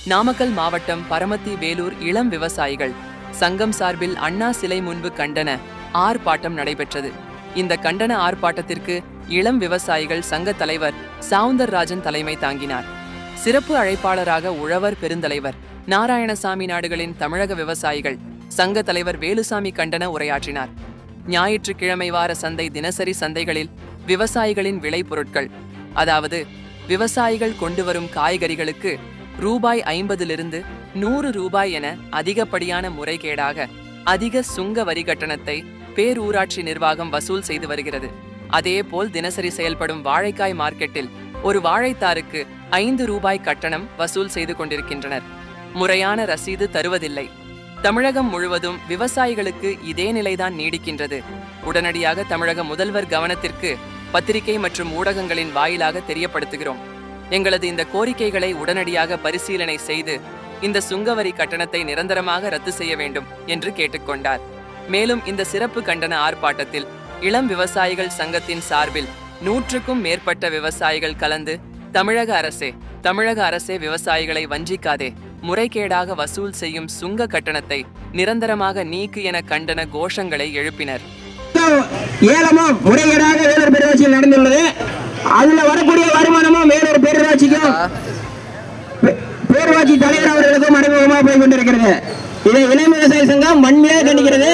நாமக்கல் மாவட்டம் பரமத்தி வேலூர் இளம் விவசாயிகள் சங்கம் சார்பில் அண்ணா சிலை முன்பு கண்டன ஆர்ப்பாட்டம் நடைபெற்றது. இந்த கண்டன ஆர்ப்பாட்டத்திற்கு இளம் விவசாயிகள் சங்க தலைவர் சவுந்தரராஜன் தலைமை தாங்கினார். சிறப்பு அழைப்பாளராக உழவர் பெருந்தலைவர் நாராயணசாமி நாடுகளின் தமிழக விவசாயிகள் சங்க தலைவர் வேலுசாமி கண்டன உரையாற்றினார். ஞாயிற்றுக்கிழமை வார சந்தை தினசரி சந்தைகளில் விவசாயிகளின் விளை பொருட்கள், அதாவது விவசாயிகள் கொண்டு வரும் காய்கறிகளுக்கு ரூபாய் 50 100 என அதிகப்படியான முறைகேடாக அதிக சுங்க வரி கட்டணத்தை பேரூராட்சி நிர்வாகம் வசூல் செய்து வருகிறது. அதேபோல் தினசரி செயல்படும் வாழைக்காய் மார்க்கெட்டில் ஒரு வாழைத்தாருக்கு ரூபாய் 5 கட்டணம் வசூல் செய்து கொண்டிருக்கின்றனர். முறையான ரசீது தருவதில்லை. தமிழகம் முழுவதும் விவசாயிகளுக்கு இதே நிலைதான் நீடிக்கின்றது. உடனடியாக தமிழக முதல்வர் கவனத்திற்கு பத்திரிகை மற்றும் ஊடகங்களின் வாயிலாக தெரியப்படுத்துகிறோம். எங்களது இந்த கோரிக்கைகளை உடனடியாக பரிசீலனை செய்து இந்த சுங்கவரி கட்டணத்தை நிரந்தரமாக ரத்து செய்ய வேண்டும் என்று கேட்டுக்கொண்டார். மேலும் இந்த சிறப்பு கண்டன ஆர்ப்பாட்டத்தில் இளம் விவசாயிகள் சங்கத்தின் சார்பில் 100க்கும் மேற்பட்ட விவசாயிகள் கலந்து தமிழக அரசே விவசாயிகளை வஞ்சிக்காதே, முறைகேடாக வசூல் செய்யும் சுங்க கட்டணத்தை நிரந்தரமாக நீக்கு என கண்டன கோஷங்களை எழுப்பினர். ஏலமும் முறைகேடாக வேலூர் பேரூராட்சியில் நடந்துள்ளது. அதுல வரக்கூடிய வருமானமும் வேலூர் பேரூராட்சிக்கும் பேரூராட்சி தலைவர் அவர்களுக்கும் மறைமுகமாக போய் கொண்டிருக்கிறது. இதை இளம் விவசாய சங்கம் வன்மையாக கண்டிக்கிறது.